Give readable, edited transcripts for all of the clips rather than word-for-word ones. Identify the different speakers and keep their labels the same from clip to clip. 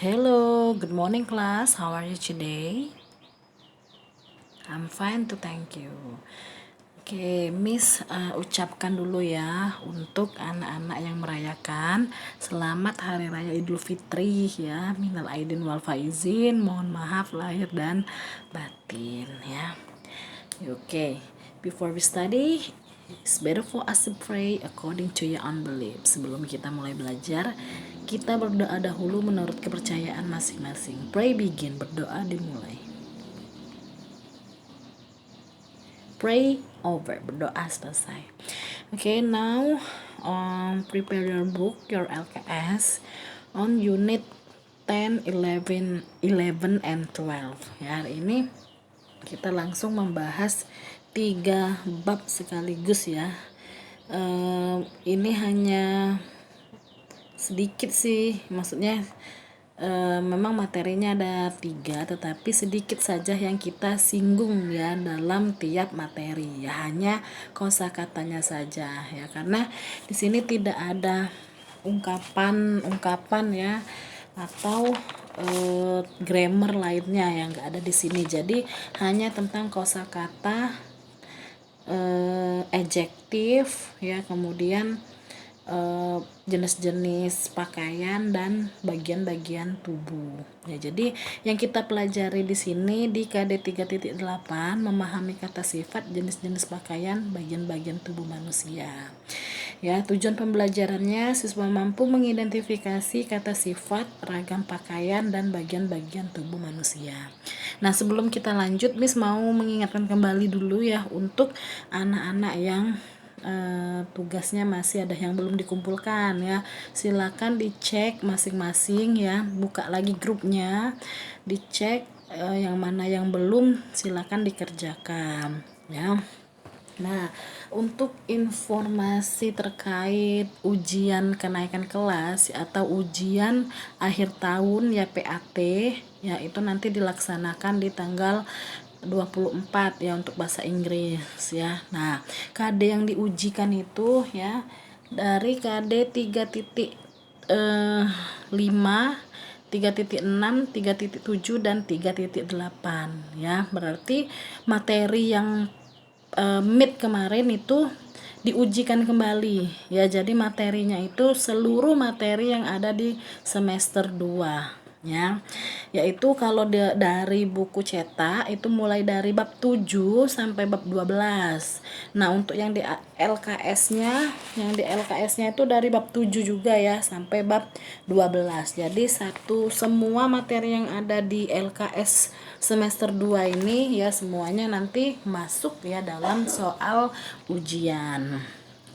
Speaker 1: Hello, good morning class. How are you today? I'm fine too, thank you. Oke, Miss ucapkan dulu ya untuk anak-anak yang merayakan selamat Hari Raya Idul Fitri ya. Minal aidin wal faizin, mohon maaf lahir dan batin ya. Oke, before we study, it's better for us to pray according to your own belief. Sebelum kita mulai belajar, kita berdoa dahulu menurut kepercayaan masing-masing. Pray begin, berdoa dimulai. Pray over, berdoa selesai. Okay, now prepare your book, your LKS on unit 10, 11, and 12. Ya, hari ini kita langsung membahas 3 bab sekaligus ya. Ini hanya sedikit sih, maksudnya memang materinya ada 3, tetapi sedikit saja yang kita singgung ya dalam tiap materi ya, hanya kosakatanya saja ya, karena di sini tidak ada ungkapan ya atau grammar lainnya yang enggak ada di sini. Jadi hanya tentang kosakata, adjektif ya, kemudian jenis-jenis pakaian dan bagian-bagian tubuh. Ya, jadi yang kita pelajari di sini di KD 3.8 memahami kata sifat, jenis-jenis pakaian, bagian-bagian tubuh manusia. Ya, tujuan pembelajarannya siswa mampu mengidentifikasi kata sifat, ragam pakaian dan bagian-bagian tubuh manusia. Nah, sebelum kita lanjut, Miss mau mengingatkan kembali dulu ya untuk anak-anak yang tugasnya masih ada yang belum dikumpulkan ya, silakan dicek masing-masing ya, buka lagi grupnya, dicek yang mana yang belum, silakan dikerjakan ya. Nah, untuk informasi terkait ujian kenaikan kelas atau ujian akhir tahun ya, PAT ya, itu nanti dilaksanakan di tanggal 24 ya untuk bahasa Inggris ya. Nah, KD yang diujikan itu ya dari KD 3.5, 3.6, 3.7 dan 3.8 ya. Berarti materi yang mid kemarin itu diujikan kembali ya. Jadi materinya itu seluruh materi yang ada di semester 2 ya, yaitu kalau dari buku cetak itu mulai dari bab 7 sampai bab 12. Nah, untuk yang di LKS-nya itu dari bab 7 juga ya sampai bab 12. Jadi semua materi yang ada di LKS semester 2 ini ya semuanya nanti masuk ya dalam soal ujian.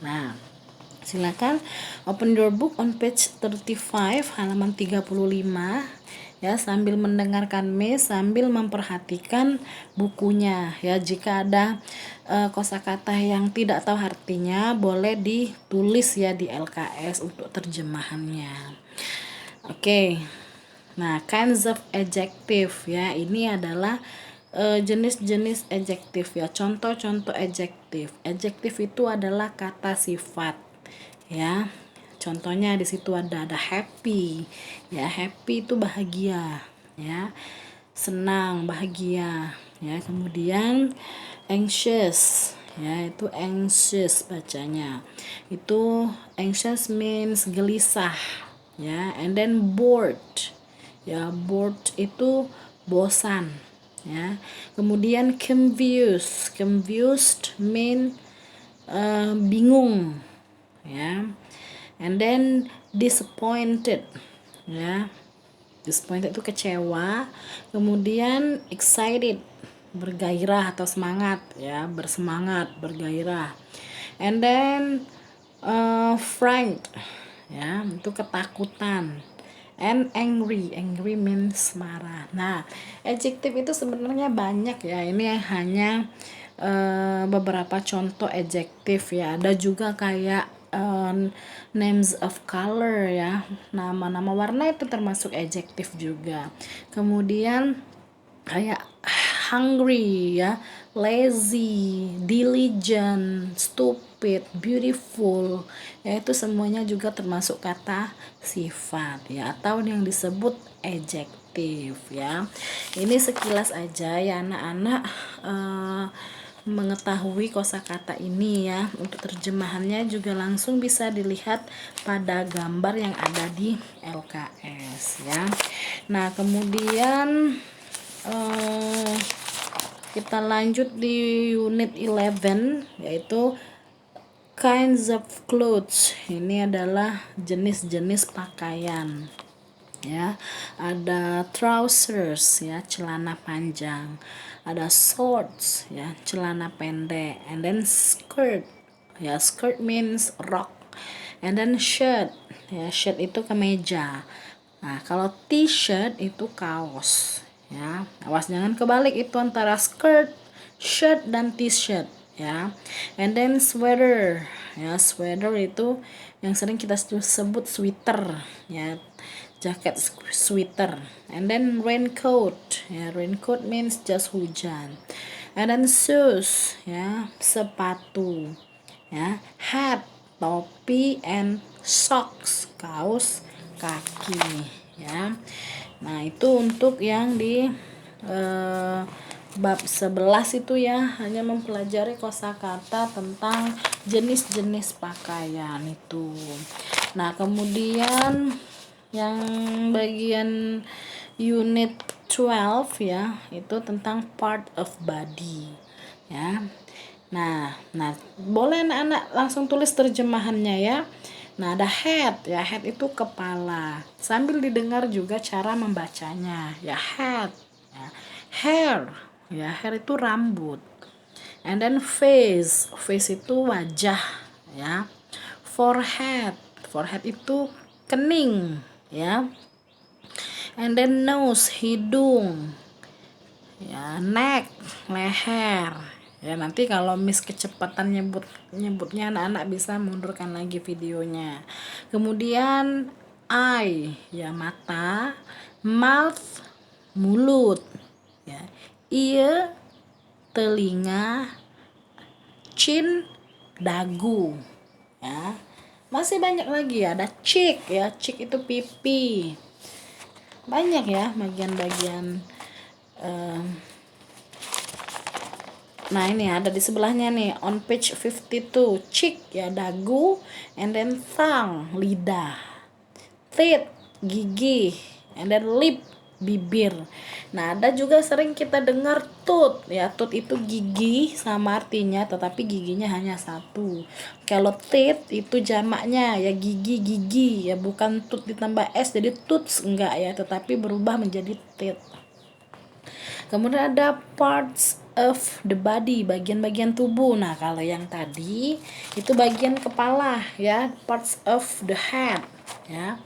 Speaker 1: Nah, silakan open your book on page 35 halaman 35 ya, sambil mendengarkan Miss, sambil memperhatikan bukunya ya. Jika ada kosakata yang tidak tahu artinya boleh ditulis ya di LKS untuk terjemahannya. Oke. Nah, kinds of adjective ya, ini adalah jenis-jenis adjektif ya, contoh-contoh adjektif. Adjektif itu adalah kata sifat ya. Contohnya di situ ada happy ya, happy itu bahagia ya, senang, bahagia ya. Kemudian anxious ya, itu anxious bacanya, itu anxious means gelisah ya. And then bored ya, bored itu bosan ya. Kemudian confused mean bingung ya. And then disappointed ya, disappointed itu kecewa. Kemudian excited, bergairah atau semangat ya, bersemangat, bergairah. And then fright ya, itu ketakutan. And angry means marah. Nah, adjektif itu sebenarnya banyak ya, ini hanya beberapa contoh adjektif ya. Ada juga kayak names of color ya, nama-nama warna itu termasuk adjektif juga. Kemudian kayak hungry ya, lazy, diligent, stupid, beautiful, ya itu semuanya juga termasuk kata sifat ya, atau yang disebut adjektif ya. Ini sekilas aja ya anak-anak mengetahui kosakata ini ya. Untuk terjemahannya juga langsung bisa dilihat pada gambar yang ada di LKS ya. Nah, kemudian kita lanjut di unit 11 yaitu kinds of clothes. Ini adalah jenis-jenis pakaian ya. Ada trousers ya, celana panjang, ada shorts ya, celana pendek, and then skirt ya, skirt means rok, and then shirt ya, shirt itu kemeja. Nah, kalau t-shirt itu kaos ya, awas jangan kebalik, itu antara skirt, shirt dan t-shirt ya. And then sweater ya, sweater itu yang sering kita sebut sweater ya, jaket sweater. And then raincoat ya, raincoat means jas hujan. And then shoes ya, sepatu ya, hat topi, and socks kaos kaki ya. Nah, itu untuk yang di bab 11 itu ya, hanya mempelajari kosakata tentang jenis-jenis pakaian itu. Nah, kemudian yang bagian unit 12 ya, itu tentang part of body ya. Nah, boleh anak-anak langsung tulis terjemahannya ya. Nah, ada head ya, head itu kepala. Sambil didengar juga cara membacanya ya, head ya. Hair ya, hair itu rambut. And then face, face itu wajah ya. Forehead, forehead itu kening ya. And then nose, hidung ya. Neck, leher ya. Nanti kalau miss kecepatan nyebutnya anak-anak bisa mundurkan lagi videonya. Kemudian eye ya, mata, mouth, mulut ya, ear, telinga, chin, dagu ya. Masih banyak lagi ya, ada cheek ya, cheek itu pipi. Banyak ya bagian-bagian. Nah, ini ada di sebelahnya nih, on page 52, cheek ya, dagu, and then tongue, lidah, teeth, gigi, and then lip, bibir. Nah, ada juga sering kita dengar tooth ya, tooth itu gigi sama artinya, tetapi giginya hanya satu. Kalau teeth itu jamaknya ya, gigi ya, bukan tooth ditambah s jadi tooth, enggak ya, tetapi berubah menjadi teeth. Kemudian ada parts of the body, bagian-bagian tubuh. Nah, kalau yang tadi itu bagian kepala ya, parts of the head ya.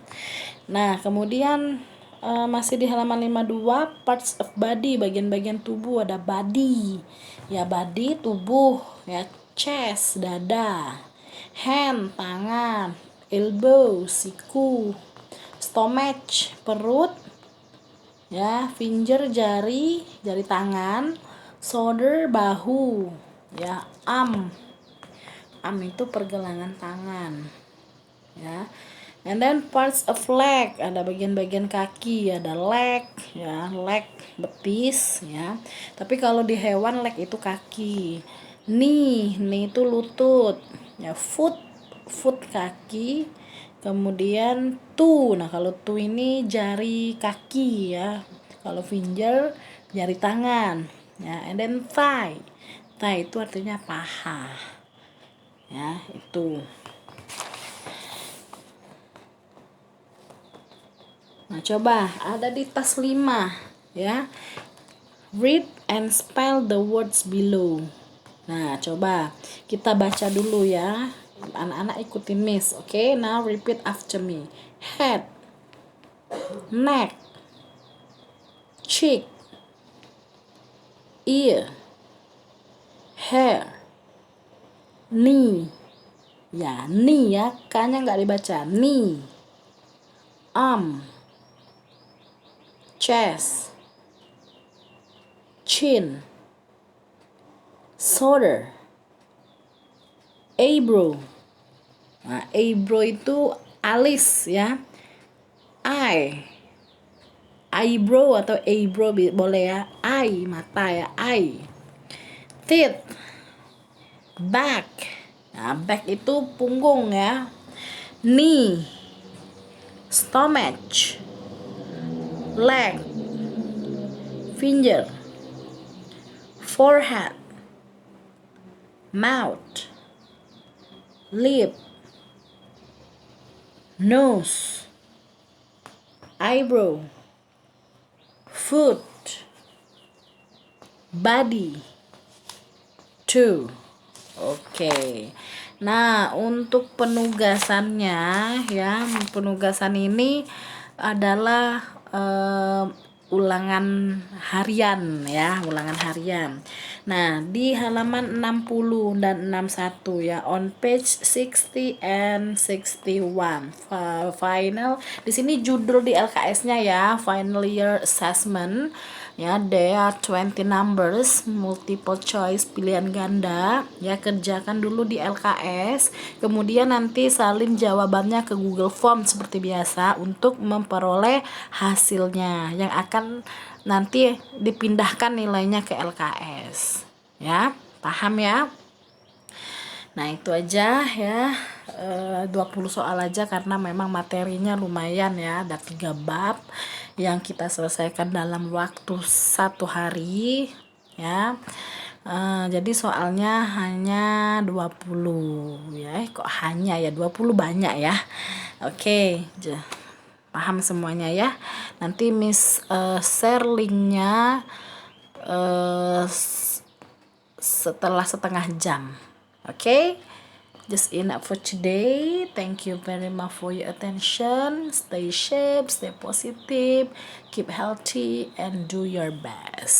Speaker 1: Nah, kemudian masih di halaman 52, parts of body, bagian-bagian tubuh. Ada body ya, body tubuh ya, chest dada, hand tangan, elbow siku, stomach perut ya, finger jari tangan, shoulder bahu ya, arm itu pergelangan tangan ya. And then parts of leg, ada bagian-bagian kaki, ada leg ya, leg betis ya. Tapi kalau di hewan leg itu kaki. Knee itu lutut ya. Foot kaki. Kemudian toe, nah kalau toe ini jari kaki ya. Kalau finger jari tangan ya. And then thigh itu artinya paha ya, itu. Nah, coba ada di tas 5 ya. Read and spell the words below. Nah, coba kita baca dulu ya. Anak-anak ikutin Miss. Oke, now repeat after me. Head, neck, cheek, ear, hair, knee. Ya, knee ya, K-nya nggak dibaca. Knee, arm, chest, chin, shoulder, eyebrow. Nah, eyebrow itu alis ya. Eye, eyebrow atau eyebrow boleh ya. Eye, mata ya, eye. Teeth, back. Nah, back itu punggung ya. Knee, stomach, leg, finger, forehead, mouth, lip, nose, eyebrow, foot, body, two. Oke. Nah, untuk penugasannya ya, penugasan ini adalah ulangan harian ya, ulangan harian. Nah, di halaman 60 dan 61 ya, on page 60 and 61. Final di sini judul di LKS-nya ya, final year assessment. Ya, there are 20 numbers, multiple choice, pilihan ganda. Ya, kerjakan dulu di LKS, kemudian nanti salin jawabannya ke Google Form seperti biasa untuk memperoleh hasilnya yang akan nanti dipindahkan nilainya ke LKS. Ya, paham ya? Nah, itu aja ya, 20 soal aja karena memang materinya lumayan ya, ada 3 bab yang kita selesaikan dalam waktu 1 hari ya. Jadi soalnya hanya 20 ya, kok hanya ya, 20 banyak ya. Oke, paham semuanya ya. Nanti Miss share linknya setelah setengah jam. Okay, just enough for today. Thank you very much for your attention. Stay safe, stay positive, keep healthy, and do your best.